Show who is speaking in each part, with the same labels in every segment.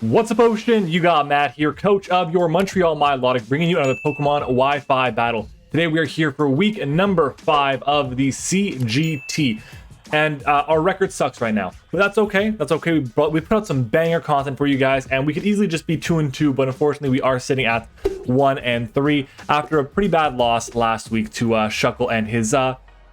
Speaker 1: What's up, Ocean? You got Matt here, coach of your Montreal Milotic, bringing you another Pokemon Wi-Fi battle. Today we are here for week number 5 of the CGT. And our record sucks right now, but that's okay. That's okay. We put out some banger content for you guys, and we could easily just be 2-2, but unfortunately we are sitting at 1-3 after a pretty bad loss last week to Shuckle and his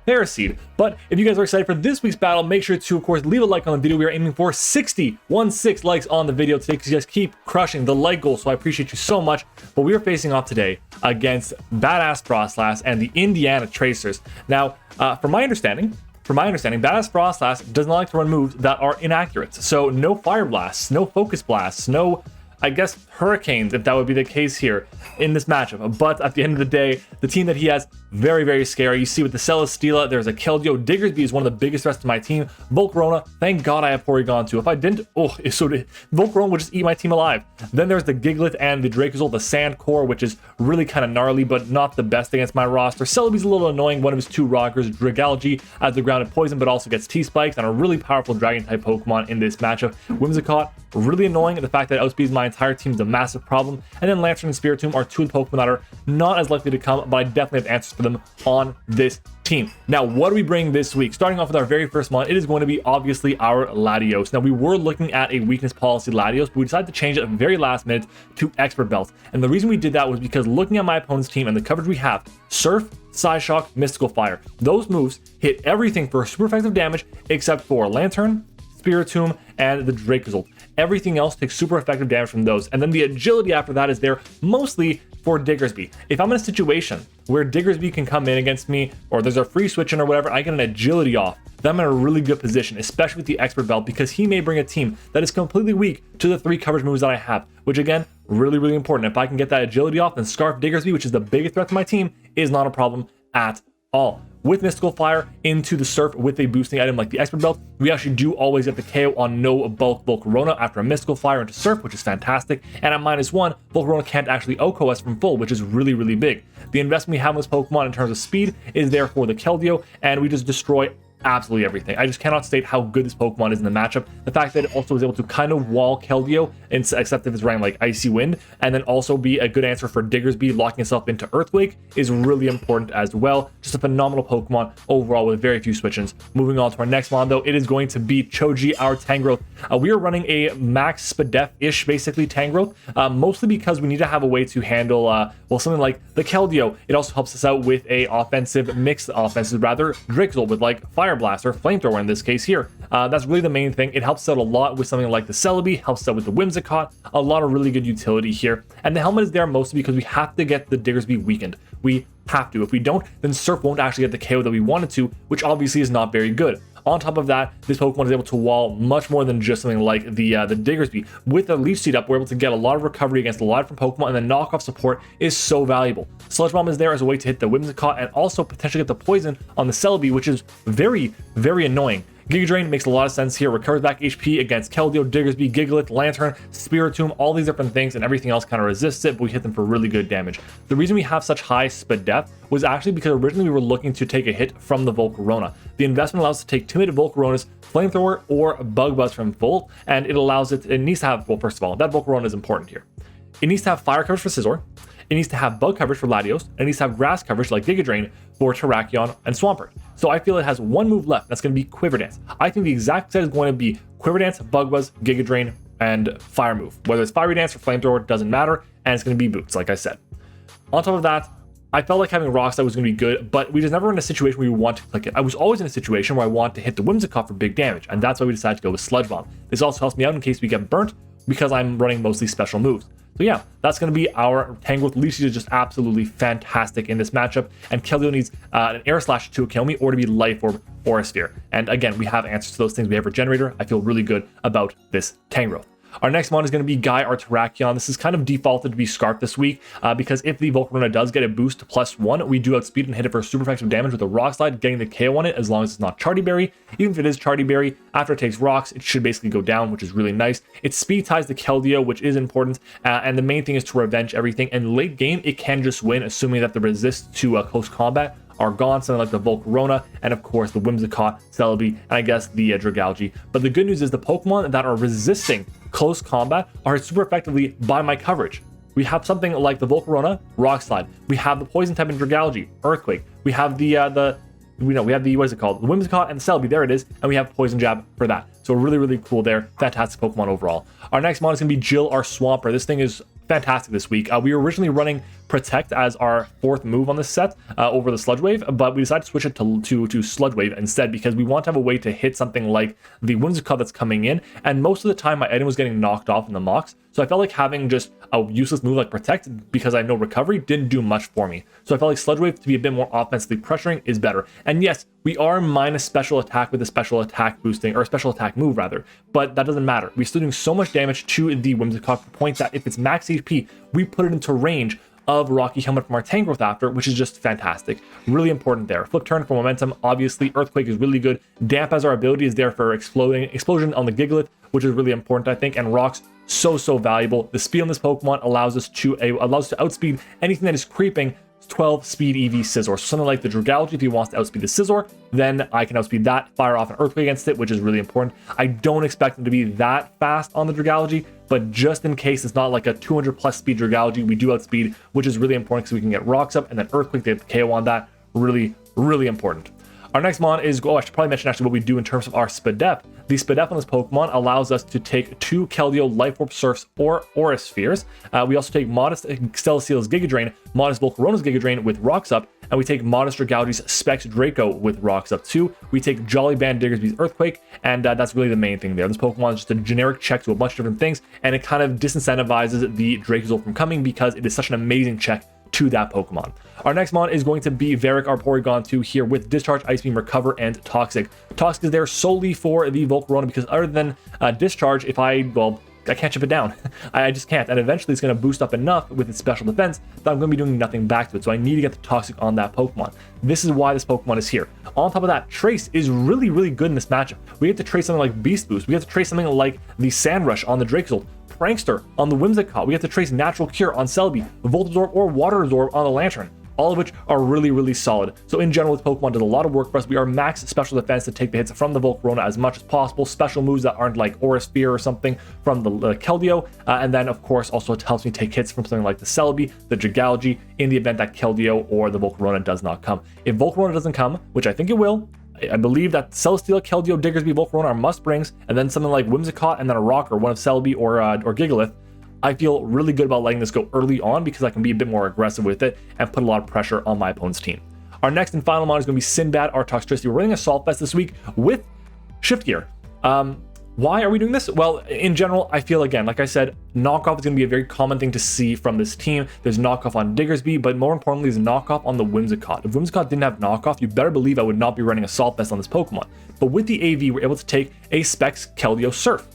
Speaker 1: Paraseed. But if you guys are excited for this week's battle, make sure to, of course, leave a like on the video. We are aiming for 16 likes on the video today because you guys keep crushing the like goal, so I appreciate you so much. But we are facing off today against Badass Frostlass and the Indiana Tracers. Now, from my understanding, Badass Frostlass does not like to run moves that are inaccurate. So no Fire Blasts, no Focus Blasts, no, I guess, Hurricanes, if that would be the case here in this matchup. But at the end of the day, the team that he has, very, very scary. You see with the Celesteela, there's a Keldeo. Diggersby is one of the biggest threats to my team. Volcarona, thank God I have Porygon2. If I didn't, Volcarona would just eat my team alive. Then there's the Giglet and the Dracozolt, the Sand Core, which is really kind of gnarly, but not the best against my roster. Celebi's a little annoying, one of his 2 rockers. Dragalge as the grounded poison, but also gets T-Spikes and a really powerful Dragon-type Pokemon in this matchup. Whimsicott, really annoying. The fact that it outspeeds my entire team is a massive problem. And then Lantern and Spiritomb are 2 of the Pokemon that are not as likely to come, but I definitely have answers for them on this team. Now, what do we bring this week? Starting off with our very first one, it is going to be obviously our Latios. Now, we were looking at a weakness policy Latios, but we decided to change it at the very last minute to Expert Belt. And the reason we did that was because looking at my opponent's team and the coverage we have, Surf, Psyshock, Mystical Fire, those moves hit everything for super effective damage except for Lantern, Spiritomb, and the Dracozolt. Everything else takes super effective damage from those. And then the agility after that is there mostly for Diggersby. If I'm in a situation where Diggersby can come in against me, or there's a free switch in or whatever, I get an agility off, then I'm in a really good position, especially with the Expert Belt, because he may bring a team that is completely weak to the 3 coverage moves that I have, which again, really, really important. If I can get that agility off, then Scarf Diggersby, which is the biggest threat to my team, is not a problem at all. With Mystical Fire into the Surf with a boosting item like the Expert Belt, we actually do always get the KO on no bulk Volcarona after a Mystical Fire into Surf, which is fantastic. And at -1, Volcarona can't actually OHKO us from full, which is really, really big. The investment we have in this Pokemon in terms of speed is there for the Keldeo, and we just destroy absolutely everything. I just cannot state how good this Pokemon is in the matchup. The fact that it also is able to kind of wall Keldeo, except if it's running like Icy Wind, and then also be a good answer for Diggersby locking itself into Earthquake is really important as well. Just a phenomenal Pokemon overall with very few switch-ins. Moving on to our next one though, it is going to be Choji, our Tangrowth. We are running a max Spadef-ish basically Tangrowth, mostly because we need to have a way to handle, something like the Keldeo. It also helps us out with a mixed offensive Dracozolt with like Fire Blast or Flamethrower in this case here. That's really the main thing. It helps out a lot with something like the Celebi, helps out with the Whimsicott, a lot of really good utility here. And the helmet is there mostly because we have to get the Diggersby weakened. We have to. If we don't, then Surf won't actually get the KO that we wanted to, which obviously is not very good. On top of that, this Pokemon is able to wall much more than just something like the Diggersby. With the Leech Seed up, we're able to get a lot of recovery against a lot of different Pokemon, and the knockoff support is so valuable. Sludge Bomb is there as a way to hit the Whimsicott and also potentially get the poison on the Celebi, which is very, very annoying. Giga Drain makes a lot of sense here. Recovers back HP against Keldeo, Diggersby, Giglet, Lantern, Spiritomb, all these different things, and everything else kind of resists it, but we hit them for really good damage. The reason we have such high Spadef was actually because originally we were looking to take a hit from the Volcarona. The investment allows us to take Timid Volcarona's Flamethrower or Bug Buzz from full, and it allows it needs to have, well, first of all, that Volcarona is important here. It needs to have Fire coverage for Scizor, it needs to have Bug coverage for Latios, and it needs to have Grass coverage like Giga Drain for Terrakion and Swampert. So I feel it has one move left, that's going to be Quiver Dance. I think the exact set is going to be Quiver Dance, Bug Buzz, Giga Drain, and Fire move. Whether it's Fiery Dance or Flamethrower, doesn't matter, and it's going to be Boots, like I said. On top of that, I felt like having Rock Slide was going to be good, but we just never in a situation where we want to click it. I was always in a situation where I want to hit the Whimsicott for big damage, and that's why we decided to go with Sludge Bomb. This also helps me out in case we get burnt, because I'm running mostly special moves. So yeah, that's going to be our Tangrowth. Leech Seed is just absolutely fantastic in this matchup, and Keldeo needs an Air Slash to kill me or to be Life Orb or a Sphere. And again, we have answers to those things. We have Regenerator. I feel really good about this Tangrowth. Our next one is going to be Guy or Terrakion. This is kind of defaulted to be Scarf this week because if the Volcarona does get a boost to +1, we do outspeed and hit it for super effective damage with a Rock Slide, getting the KO on it as long as it's not Charty Berry. Even if it is Charty Berry, after it takes rocks, it should basically go down, which is really nice. It speed ties the Keldeo, which is important, and the main thing is to revenge everything. And late game, it can just win, assuming that the resist to close combat are gone, something like the Volcarona, and of course the Whimsicott, Celebi, and I guess the Dragalge. But the good news is the Pokemon that are resisting close combat are hit super effectively by my coverage. We have something like the Volcarona, Rock Slide. We have the Poison type and Dragalge, Earthquake. We have we have the what is it called? The Whimsicott and the Celebi, there it is, and we have Poison Jab for that. So really, really cool there. Fantastic Pokemon overall. Our next mon is gonna be Jill, our Swampert. This thing is fantastic this week. We were originally running Protect as our 4th move on this set over the Sludge Wave, but we decided to switch it to Sludge Wave instead because we want to have a way to hit something like the Whimsicott that's coming in, and most of the time my item was getting knocked off in the mocks, so I felt like having just a useless move like Protect, because I had no recovery, didn't do much for me. So I felt like Sludge Wave, to be a bit more offensively pressuring, is better. And yes, we are minus special attack with a special attack boosting, or special attack move rather, but that doesn't matter. We're still doing so much damage to the Whimsicott to the point that if it's max HP, we put it into range of Rocky Helmet from our Tangrowth after, which is just fantastic. Really important there. Flip Turn for momentum, obviously. Earthquake is really good. Damp as our ability is there for explosion on the Gigalith, which is really important, I think, and Rocks so valuable. The speed on this Pokemon allows us to outspeed anything that is creeping 12 speed EV Scizor. So something like the Dragalge, if he wants to outspeed the Scizor, then I can outspeed that, fire off an Earthquake against it, which is really important. I don't expect him to be that fast on the Dragalge, but just in case it's not like a 200 plus speed Dragalge, we do outspeed, which is really important because we can get Rocks up and then Earthquake to get the KO on that. Really, really important. Our next mon is, I should probably mention actually what we do in terms of our Spadef. The Spadef on this Pokemon allows us to take 2 Keldeo Life Orb Surfs or Aura Spheres. We also take Modest Stellaceel's Giga Drain, Modest Volcarona's Giga Drain with Rocks Up, and we take Modest Dragalge's Specs Draco with Rocks Up too. We take Jolly Band Diggersby's Earthquake, and that's really the main thing there. This Pokemon is just a generic check to a bunch of different things, and it kind of disincentivizes the Dracozolt from coming because it is such an amazing check to that Pokemon. Our next mon is going to be Varric, our Porygon2 here with Discharge, Ice Beam, Recover, and Toxic. Toxic is there solely for the Volcarona because other than Discharge, I can't chip it down. I just can't, and eventually it's going to boost up enough with its special defense that I'm going to be doing nothing back to it, so I need to get the Toxic on that Pokemon. This is why this Pokemon is here. On top of that, Trace is really, really good in this matchup. We get to trace something like Beast Boost. We get to trace something like the Sand Rush on the Dracozolt, Prankster on the Whimsicott. We have to trace Natural Cure on Celebi, Voltazorb or Water Absorb on the Lantern, all of which are really, really solid. So in general, this Pokemon does a lot of work for us. We are max special defense to take the hits from the Volcarona as much as possible. Special moves that aren't like Aura Sphere or something from the Keldeo. And then, of course, also it helps me take hits from something like the Celebi, the Dragalge, in the event that Keldeo or the Volcarona does not come. If Volcarona doesn't come, which I think it will, I believe that Celesteela, Keldeo, Diggersby, Volcarona are must-brings, and then something like Whimsicott and then a Rock or one of Celebi or Gigalith. I feel really good about letting this go early on because I can be a bit more aggressive with it and put a lot of pressure on my opponent's team. Our next and final mon is going to be Sinbad, our Toxtricity. We're running Assault Vest this week with Shift Gear. Why are we doing this? Well, in general, I feel, again, like I said, knockoff is going to be a very common thing to see from this team. There's knockoff on Diggersby, but more importantly, there's knockoff on the Whimsicott. If Whimsicott didn't have knockoff, you better believe I would not be running Assault Vest on this Pokemon. But with the AV, we're able to take a Specs Keldeo Surf.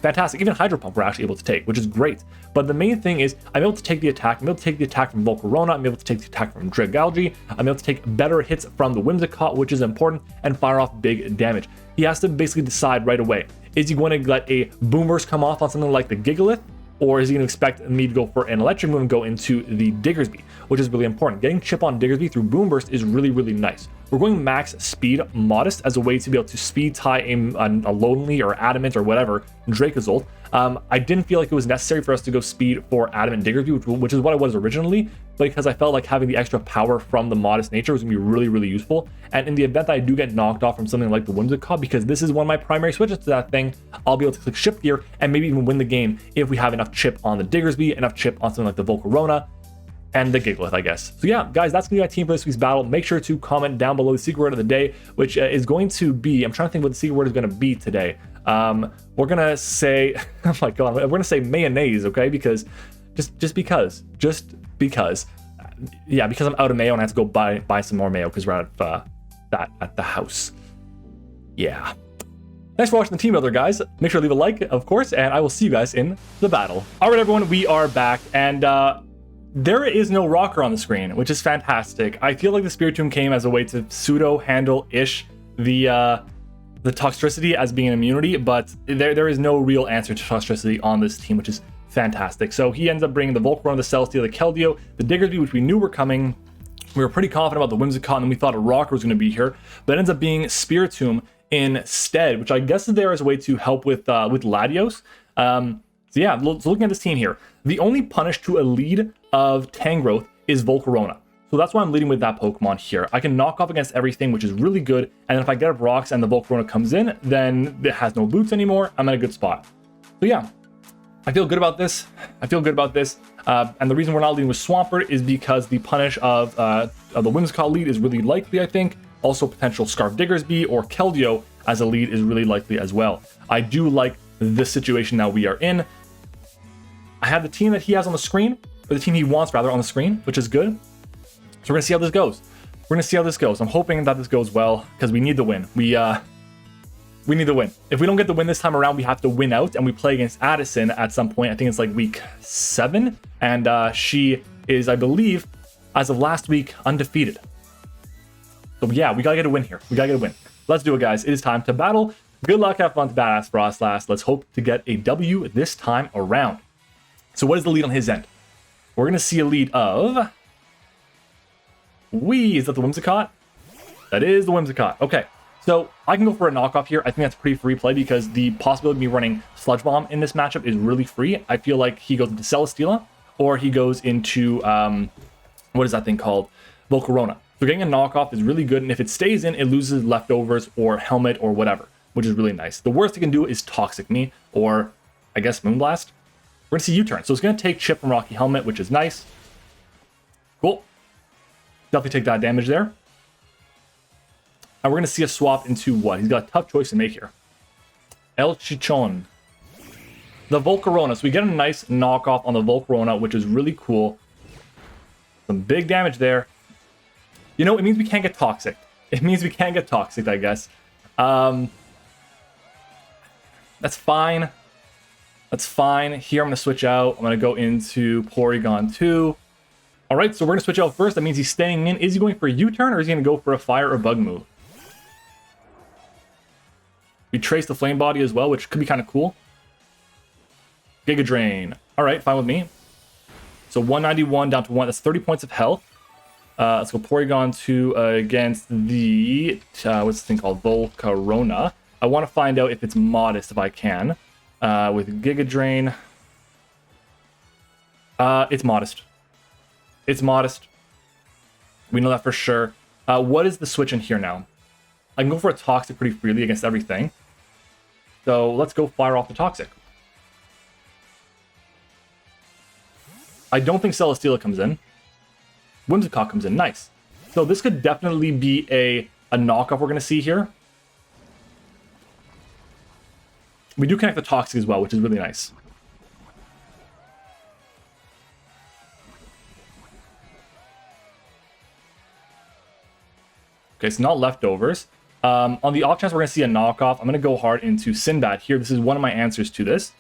Speaker 1: Fantastic. Even Hydro Pump we're actually able to take, which is great. But the main thing is I'm able to take the attack. I'm able to take the attack from Volcarona. I'm able to take the attack from Dragalge. I'm able to take better hits from the Whimsicott, which is important, and fire off big damage. He has to basically decide right away. Is he going to let a Boom Burst come off on something like the Gigalith? Or is he going to expect me to go for an electric move and go into the Diggersby, which is really important. Getting chip on Diggersby through Boom Burst is really, really nice. We're going max speed Modest as a way to be able to speed tie a Lonely or Adamant or whatever Dracozolt. I didn't feel like it was necessary for us to go speed for Adamant Diggersby, which is what it was originally, because I felt like having the extra power from the Modest nature was going to be really, really useful. And in the event that I do get knocked off from something like the Whimsicott, because this is one of my primary switches to that thing, I'll be able to click Shift Gear and maybe even win the game if we have enough chip on the Diggersby, enough chip on something like the Volcarona, and the Gigalith, I guess. So yeah, guys, that's gonna be my team for this week's battle. Make sure to comment down below the secret word of the day, which is going to be, I'm trying to think what the secret word is gonna be today. We're gonna say, oh my God, we're gonna say mayonnaise, okay? Because, just because. Yeah, because I'm out of mayo and I have to go buy some more mayo because we're out of that at the house. Yeah. Thanks for watching the Team Builder, guys. Make sure to leave a like, of course, and I will see you guys in the battle. All right, everyone, we are back, and there is no rocker on the screen, which is fantastic. I feel like the Spiritomb came as a way to pseudo-handle-ish the Toxtricity as being an immunity, but there is no real answer to Toxtricity on this team, which is fantastic. So he ends up bringing the Volcarona, the Celesteela, the Keldeo, the Diggersby, which we knew were coming. We were pretty confident about the Whimsicott, and we thought a rocker was going to be here, but it ends up being Spiritomb instead, which I guess is there as a way to help with Latios. So yeah, so looking at this team here, the only punish to a lead of Tangrowth is Volcarona. So that's why I'm leading with that Pokemon here. I can knock off against everything, which is really good. And then if I get up rocks and the Volcarona comes in, then it has no boots anymore. I'm in a good spot. So yeah, I feel good about this. I feel good about this. And the reason we're not leading with Swampert is because the punish of the Whimsicott lead is really likely, I think. Also potential Scarf Diggersby or Keldeo as a lead is really likely as well. I do like this situation that we are in. I have the team that he has on the screen, or the team he wants rather on the screen, which is good. So we're gonna see how this goes. I'm hoping that this goes well because we need the win. We need the win. If we don't get the win this time around, we have to win out, and we play against Addison at some point. I think it's like week 7, and she is, I believe, as of last week, undefeated. So yeah, we gotta get a win here. Let's do it, guys. It is time to battle. Good luck, have fun to badass Frostlass. Let's hope to get a W this time around. So what is the lead on his end? We're going to see a lead of... Is that the Whimsicott? That is the Whimsicott. Okay, so I can go for a knockoff here. I think that's pretty free play because the possibility of me running Sludge Bomb in this matchup is really free. I feel like he goes into Celesteela or he goes into... what is that thing called? Volcarona. So getting a knockoff is really good, and if it stays in, it loses Leftovers or Helmet or whatever, which is really nice. The worst it can do is Toxic me, or I guess Moonblast. We're going to see U-turn. So it's going to take Chip from Rocky Helmet, which is nice. Cool. Definitely take that damage there. And we're going to see a swap into what? He's got a tough choice to make here. El Chichon. The Volcarona. So we get a nice knockoff on the Volcarona, which is really cool. Some big damage there. You know, it means we can't get Toxic. I guess. That's fine. Here I'm going to switch out. I'm going to go into Porygon2. All right, so we're going to switch out first. That means he's staying in. Is he going for a U-turn or is he going to go for a fire or bug move? We trace the flame body as well, which could be kind of cool. Giga Drain. All right, fine with me. So 191 down to 1. That's 30 points of health. Let's go Porygon2 against the... what's this thing called? Volcarona. I want to find out if it's modest if I can. With Giga Drain. It's modest. We know that for sure. What is the switch in here now? I can go for a Toxic pretty freely against everything. So let's go fire off the Toxic. I don't think Celesteela comes in. Whimsicott comes in. Nice. So this could definitely be a knockoff we're going to see here. We do connect the Toxic as well, which is really nice. Okay, so not Leftovers. On the off chance we're going to see a knockoff, I'm going to go hard into Sinbad here. This is one of my answers to this.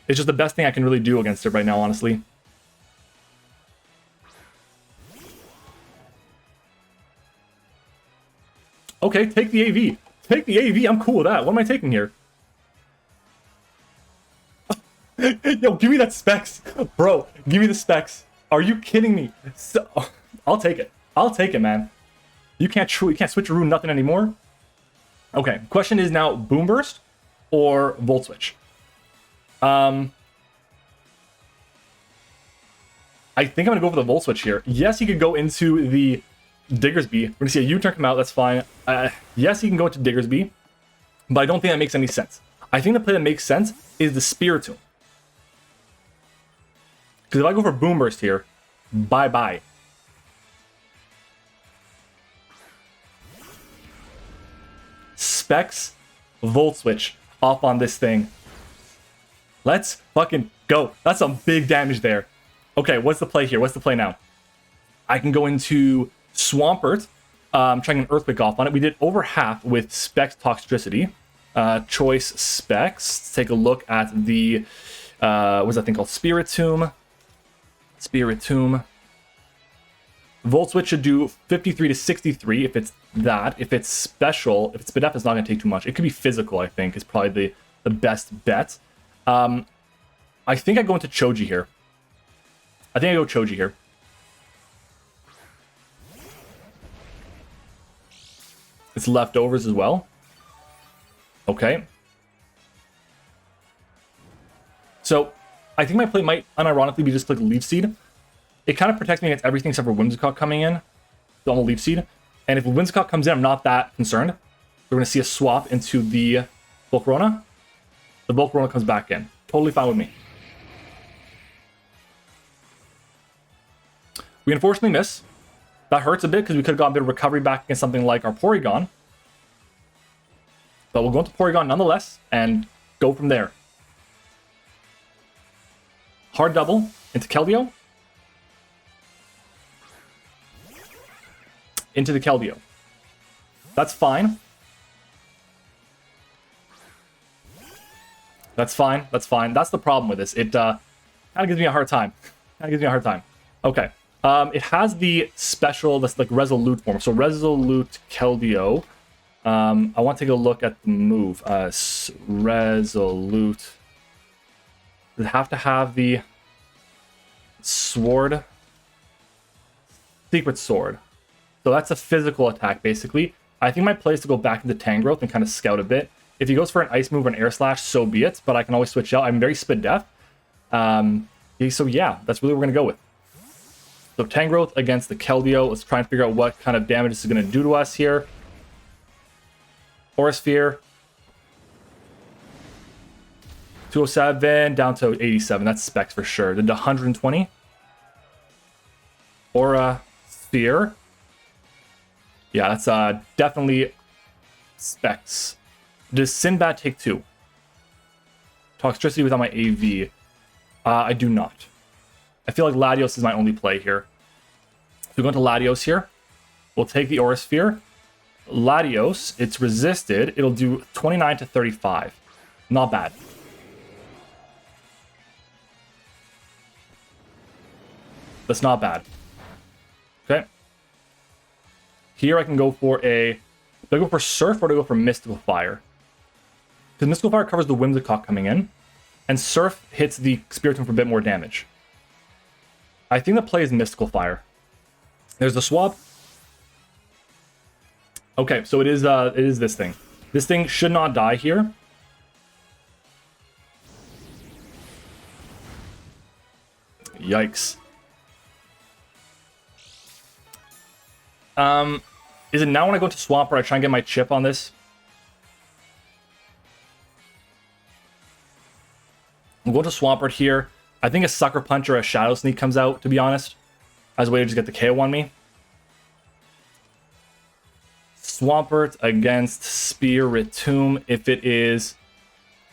Speaker 1: It's just the best thing I can really do against it right now, honestly. Okay, take the AV. Take the AV. I'm cool with that. What am I taking here? Yo, give me that specs. Bro, give me the specs. Are you kidding me? So, I'll take it. I'll take it, man. You can't switch a rune nothing anymore. Okay, question is now Boom Burst or Volt Switch? I think I'm going to go for the Volt Switch here. Yes, he could go into the Diggersby. We're going to see a U-turn come out. That's fine. Yes, he can go into Diggersby, but I don't think that makes any sense. I think the play that makes sense is the Spiritomb. Because if I go for Boom Burst here, bye-bye. Specs, Volt Switch off on this thing. Let's fucking go. That's some big damage there. Okay, what's the play here? What's the play now? I can go into Swampert, trying an Earthquake off on it. We did over half with Specs Toxicity. Choice Specs. Let's take a look at the, what's that thing called? Spiritomb. Volt Switch should do 53 to 63 if it's that. If it's special, if it's Spadef, it's not going to take too much. It could be physical, I think, is probably the best bet. I think I go into Choji here. It's Leftovers as well. Okay. So I think my play might unironically be just click Leaf Seed. It kind of protects me against everything except for Whimsicott coming in. The whole Leaf Seed. And if Whimsicott comes in, I'm not that concerned. We're going to see a swap into the Volcarona. The Volcarona comes back in. Totally fine with me. We unfortunately miss. That hurts a bit because we could have gotten a bit of recovery back against something like our Porygon. But we'll go into Porygon nonetheless and go from there. Hard double into Keldeo. Into the Keldeo. That's fine. That's fine. That's fine. That's the problem with this. It kind of gives me a hard time. Okay. It has the special, that's like Resolute form. So Resolute Keldeo. I want to take a look at the move. Resolute. Does it have to have the sword? Secret Sword. So that's a physical attack, basically. I think my play is to go back into Tangrowth and kind of scout a bit. If he goes for an Ice move or an Air Slash, so be it. But I can always switch out. I'm very Spit Death. So yeah, that's really what we're going to go with. So Tangrowth against the Keldeo. Let's try and figure out what kind of damage this is going to do to us here. Aura Sphere. 207 down to 87. That's specs for sure. Did 120. Aura Sphere. Yeah, that's definitely specs. Does Sinbad take 2? Toxtricity without my AV. I do not. I feel like Latios is my only play here. So we go into Latios here. We'll take the Aura Sphere. Latios, it's resisted. It'll do 29 to 35. Not bad. That's not bad. Okay. Here I can go for a... Do I go for Surf or do I go for Mystical Fire? Because Mystical Fire covers the Whimsicott coming in. And Surf hits the Spiritomb for a bit more damage. I think the play is Mystical Fire. There's the swap. Okay, so it is this thing. This thing should not die here. Yikes. Is it now when I go to Swampert, I try and get my chip on this? We'll go to Swampert here. I think a Sucker Punch or a Shadow Sneak comes out, to be honest, as a way to just get the KO on me. Swampert against Spiritomb. If it is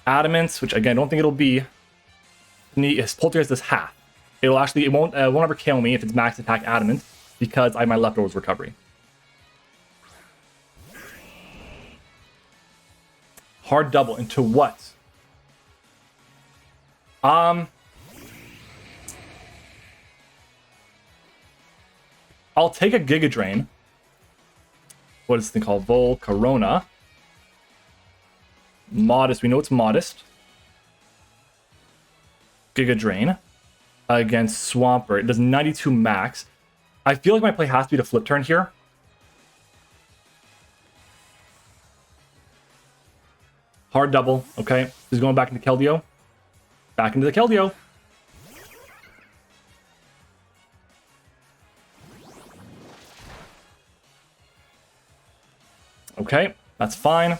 Speaker 1: Adamant, which again I don't think it'll be, Poltergeist does half. It won't ever KO me if it's max attack Adamant because I have my leftovers recovery. Hard double into what? I'll take a Giga Drain. What is this thing called? Volcarona. Modest. We know it's modest. Giga Drain against Swampert. It does 92 max. I feel like my play has to be to flip turn here. Hard double. Okay. He's going back into Keldeo. Back into the Keldeo. Okay, that's fine.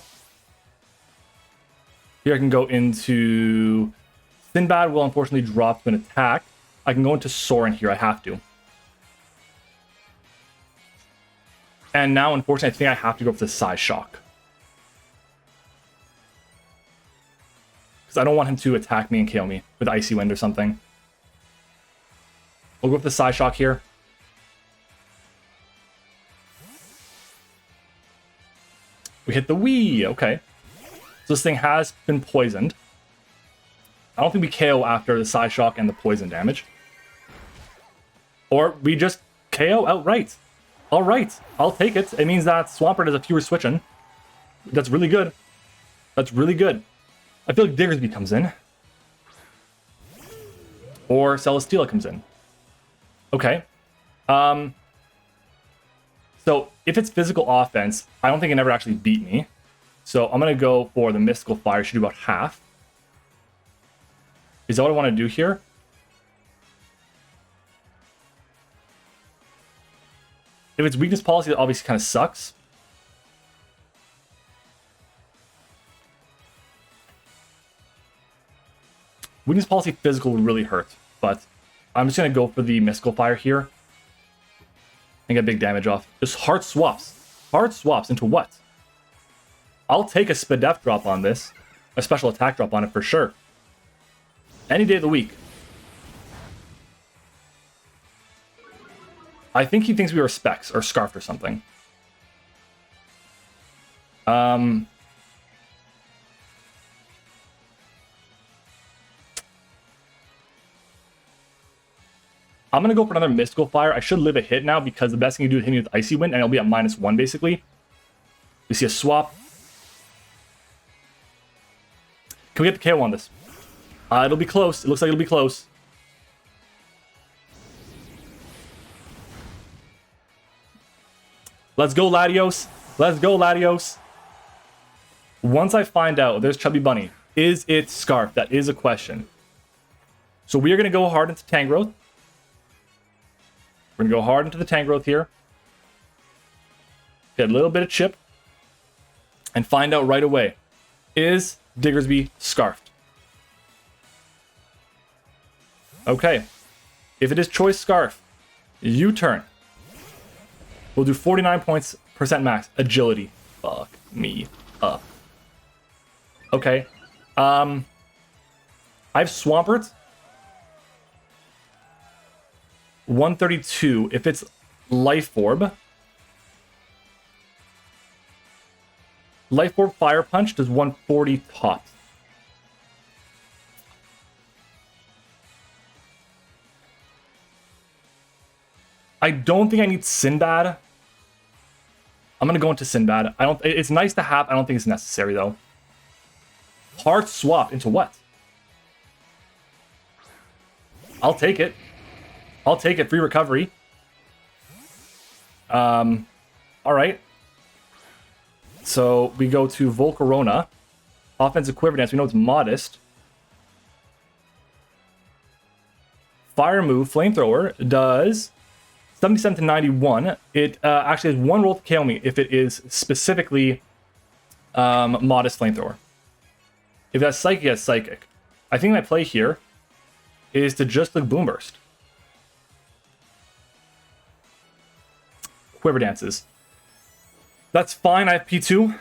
Speaker 1: Here I can go into... Sinbad will unfortunately drop to an attack. I can go into Soren here, I have to. And now, unfortunately, I think I have to go for the Psyshock. Because I don't want him to attack me and kill me with Icy Wind or something. We'll go for the Psyshock here. We hit the Wii, okay. So this thing has been poisoned. I don't think we KO after the Psyshock and the poison damage. Or we just KO outright. Alright, I'll take it. It means that Swampert has a fewer switching. That's really good. That's really good. I feel like Diggersby comes in. Or Celesteela comes in. Okay. So if it's physical offense, I don't think it never actually beat me. So I'm going to go for the Mystical Fire. Should do about half. Is that what I want to do here? If it's weakness policy, that obviously kind of sucks. Weakness policy physical would really hurt, but I'm just going to go for the Mystical Fire here and get big damage off. Just heart swaps. Heart swaps into what? I'll take a Spadef drop on this. A special attack drop on it for sure. Any day of the week. I think he thinks we were Specs or Scarfed or something. I'm going to go for another Mystical Fire. I should live a hit now because the best thing you do is hit me with Icy Wind and it'll be at -1 basically. We see a swap. Can we get the KO on this? It'll be close. It looks like it'll be close. Let's go, Latios. Let's go, Latios. Once I find out, there's Chubby Bunny. Is it Scarf? That is a question. So we are going to go hard into Tangrowth. We're going to go hard into the Tangrowth here. Get a little bit of chip. And find out right away. Is Diggersby Scarfed? Okay. If it is Choice Scarf, U-turn. We'll do 49% max. Agility. Fuck me up. Okay. I have Swampert. 132. If it's Life Orb. Life Orb Fire Punch does 140 tops. I don't think I need Sinbad. I'm gonna go into Sinbad. It's nice to have. I don't think it's necessary though. Hard swap into what? I'll take it. I'll take it. Free recovery. All right. So we go to Volcarona. Offensive Quiver Dance. We know it's modest. Fire move. Flamethrower does 77 to 91. It actually has one roll to KO me if it is specifically modest Flamethrower. If that's Psychic, that's Psychic. I think my play here is to just click Boom Burst. Quiver Dances. That's fine, I have P2.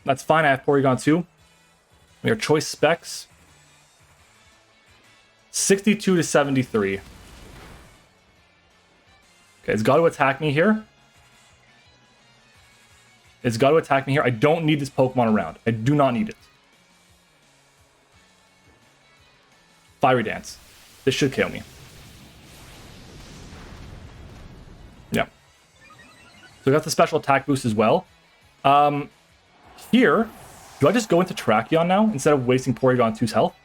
Speaker 1: That's fine, I have Porygon2. We are Choice Specs. 62 to 73. Okay, it's got to attack me here. It's got to attack me here. I don't need this Pokemon around. I do not need it. Fiery Dance. This should kill me. Yeah. So we got the special attack boost as well. Here, do I just go into Terrakion now instead of wasting Porygon2's health?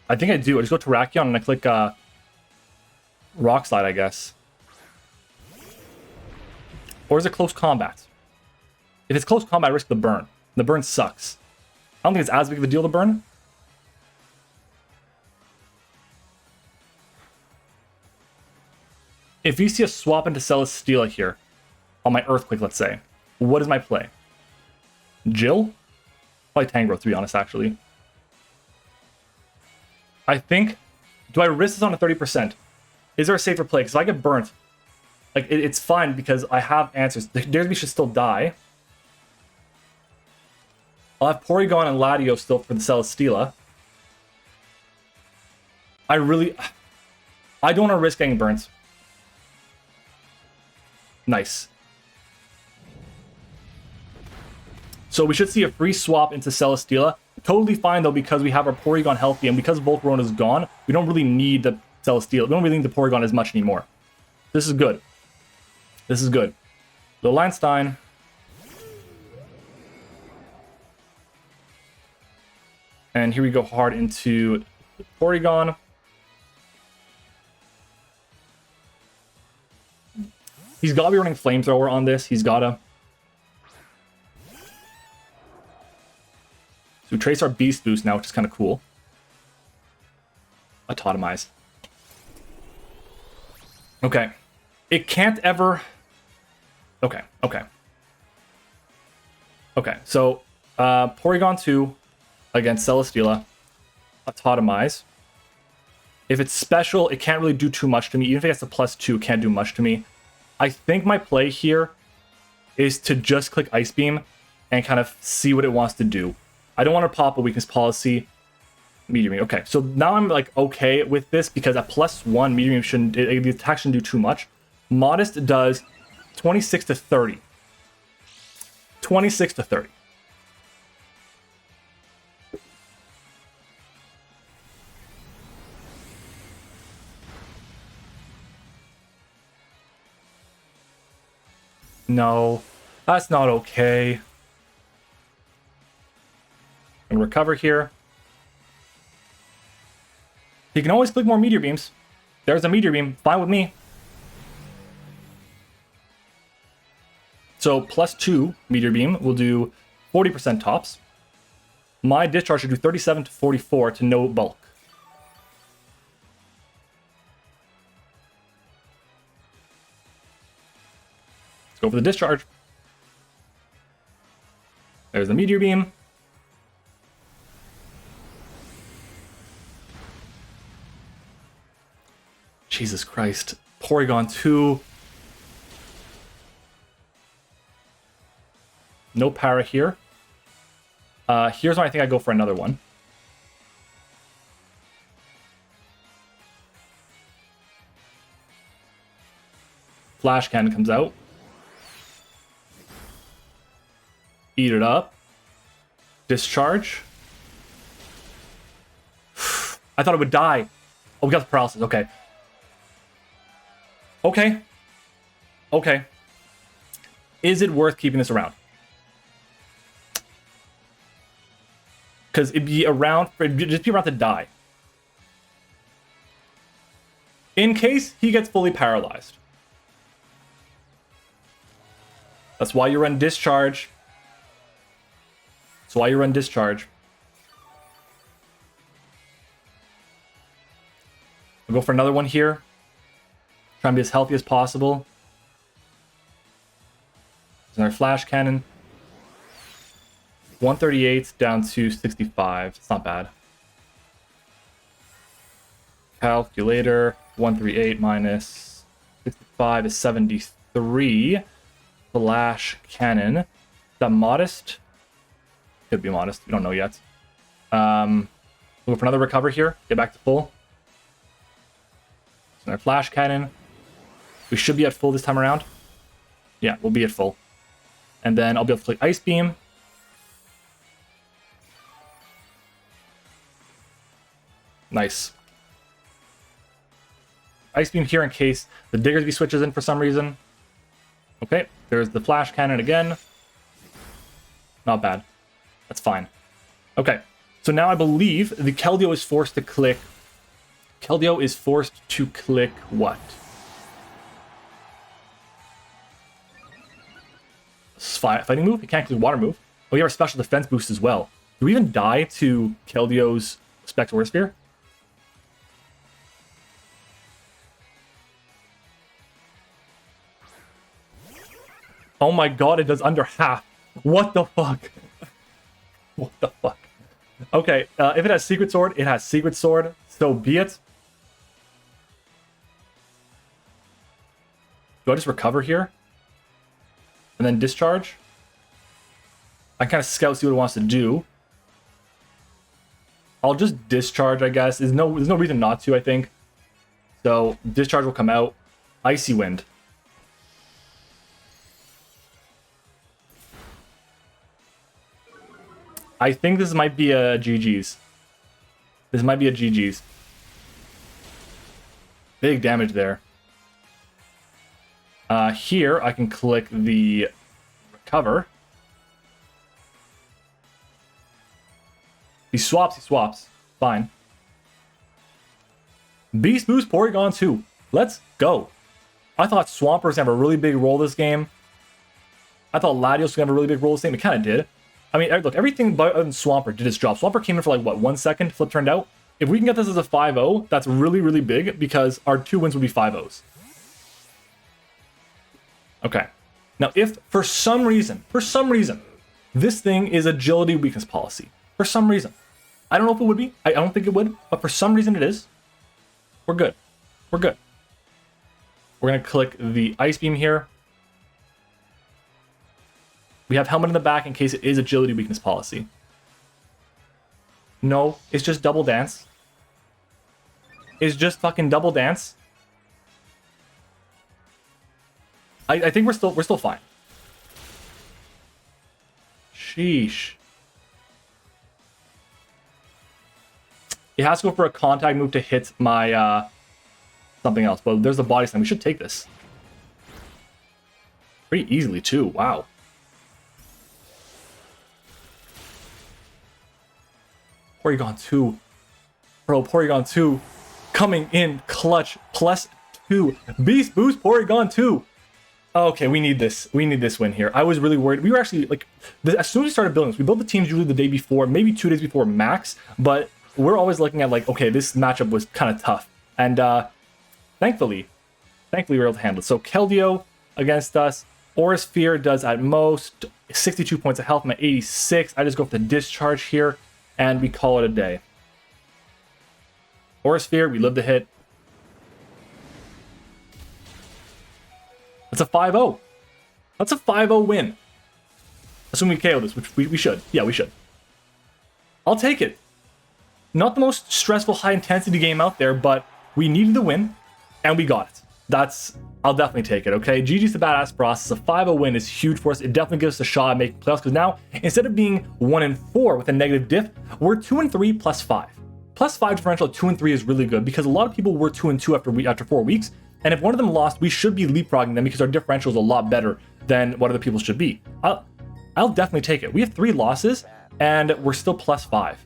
Speaker 1: I think I do. I just go to Terrakion and I click Rock Slide, I guess. Or is it close combat? If it's close combat, I risk the burn. The burn sucks. I don't think it's as big of a deal to burn. If you see a swap into Celesteela here, on my Earthquake, let's say, what is my play? Jill? Probably Tangrowth, to be honest, actually. I think, do I risk this on a 30%? Is there a safer play? Because if I get burnt, like it's fine because I have answers. The Diggersby should still die. I'll have Porygon and Latios still for the Celesteela. I don't want to risk getting burnt. Nice. So we should see a free swap into Celesteela. Totally fine though because we have our Porygon healthy and because Volcarona is gone, we don't really need the Celesteela. We don't really need the Porygon as much anymore. This is good. This is good. The Lionstein. And here we go hard into Porygon. He's got to be running Flamethrower on this. He's got to. So we trace our Beast Boost now, which is kind of cool. Autotomize. Okay. It can't ever... Okay, okay. Okay, so Porygon2 against Celesteela. Autotomize. If it's special, it can't really do too much to me. Even if it gets a +2, it can't do much to me. I think my play here is to just click Ice Beam and kind of see what it wants to do. I don't want to pop a weakness policy. Meteor Beam. Okay, so now I'm like okay with this because at +1, Meteor Beam shouldn't, the attack shouldn't do too much. Modest does 26 to 30. 26 to 30. No, that's not okay. And recover here. You can always click more Meteor Beams. There's a Meteor Beam. Fine with me. So +2 Meteor Beam will do 40% tops. My discharge should do 37 to 44 to no bulk. Let's go for the discharge. There's the Meteor Beam. Jesus Christ. Porygon2. No para here. Here's when I think I go for another one. Flash Cannon comes out. Eat it up. Discharge. I thought it would die. Oh, we got the paralysis. Okay. Okay. Okay. Is it worth keeping this around? Because it'd be around, it'd just be around to die. In case he gets fully paralyzed. That's why you run discharge. That's why you run discharge. I'll go for another one here. Try and be as healthy as possible. There's another flash cannon. 138 down to 65. It's not bad. Calculator. 138 minus 65 is 73. Flash cannon. Is that modest? Could be modest. We don't know yet. We'll go for another recover here. Get back to full. So another flash cannon. We should be at full this time around. Yeah, we'll be at full. And then I'll be able to click Ice Beam. Nice. Ice Beam here in case the Diggersby switches in for some reason. Okay, there's the Flash Cannon again. Not bad. That's fine. Okay, so now I believe the Keldeo is forced to click... Keldeo is forced to click what? Fighting move? It can't click water move. Oh, you have a special defense boost as well. Do we even die to Keldeo's Spectre Sphere? Oh my god, it does under half. What the fuck? What the fuck? Okay, if it has Secret Sword, it has Secret Sword. So be it. Do I just recover here? And then discharge? I kind of scout, see what it wants to do. I'll just discharge, I guess. There's no reason not to, I think. So discharge will come out. Icy Wind. I think this might be a GG's. This might be a GG's. Big damage there. Here, I can click the recover. He swaps. Fine. Beast Boost Porygon2. Let's go. I thought Swampert was going to have a really big role this game. I thought Latios was going to have a really big role this game. It kind of did. I mean, look, everything but other than Swampert did its job. Swampert came in for like, what, 1 second? Flip turned out. If we can get this as a 5-0, that's really, really big because our 2 wins would be 5-0s. Okay. Now, if for some reason, this thing is agility weakness policy, for some reason, I don't know if it would be, I don't think it would, but for some reason it is, we're good. We're good. We're going to click the ice beam here. We have helmet in the back in case it is agility weakness policy. No, it's just double dance. It's just fucking double dance. I think we're still fine. Sheesh. It has to go for a contact move to hit my something else, but there's the body slam. We should take this pretty easily too. Wow. Porygon2. Bro, Porygon2 coming in clutch. +2. Beast Boost Porygon2. Okay, we need this. We need this win here. I was really worried. We were actually, like, as soon as we started building this, we built the teams usually the day before, maybe 2 days before max, but we're always looking at, like, okay, this matchup was kind of tough. And thankfully, we were able to handle it. So Keldeo against us. Aura Sphere does at most 62 points of health. I'm at 86. I just go for the discharge here, and we call it a day. Aura Sphere, we live the hit. That's a 5-0. That's a 5-0 win. Assuming we KO this, which we should. Yeah, we should. I'll take it. Not the most stressful, high-intensity game out there, but we needed the win, and we got it. I'll definitely take it, okay? GG's the badass process. A 5-0 win is huge for us. It definitely gives us a shot at making playoffs, because now, instead of being 1-4 with a negative diff, we're 2-3 +5. +5 differential at 2-3 is really good, because a lot of people were 2-2 after 4 weeks, and if one of them lost, we should be leapfrogging them because our differential is a lot better than what other people should be. I'll definitely take it. We have 3 losses, and we're still +5.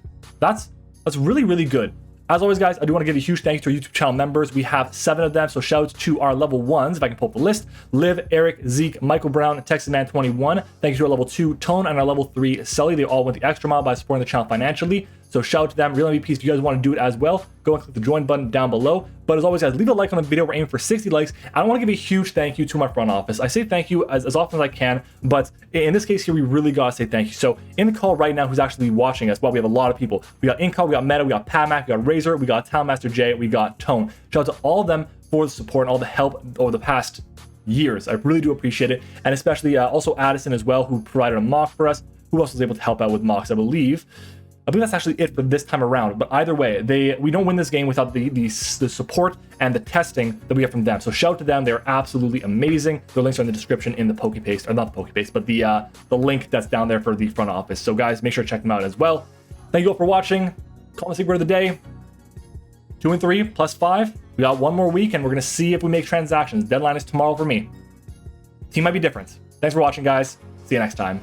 Speaker 1: That's really, really good. As always, guys, I do want to give a huge thank you to our YouTube channel members. We have 7 of them, so shout out to our level 1s, if I can pull up the list. Liv, Eric, Zeke, Michael Brown, TexasMan21. Thank you to our level 2, Tone, and our level 3, Sully. They all went the extra mile by supporting the channel financially. So shout out to them. Real MVPs, if you guys want to do it as well, go and click the join button down below. But as always, guys, leave a like on the video. We're aiming for 60 likes. I want to give a huge thank you to my front office. I say thank you as often as I can, but in this case here, we really got to say thank you. So in the call right now, who's actually watching us? Well, we have a lot of people. We got Incall, we got Meta, we got Padmac, we got Razor, we got Talmaster J, we got Tone. Shout out to all of them for the support and all the help over the past years. I really do appreciate it. And especially also Addison as well, who provided a mock for us. Who else was able to help out with mocks, I believe that's actually it for this time around. But either way, we don't win this game without the support and the testing that we get from them. So shout out to them. They're absolutely amazing. Their links are in the description in the PokePaste, or not the PokePaste, but the link that's down there for the front office. So guys, make sure to check them out as well. Thank you all for watching. Call the secret of the day. 2-3 +5. We got 1 more week, and we're gonna see if we make transactions. Deadline is tomorrow for me. Team might be different. Thanks for watching, guys. See you next time.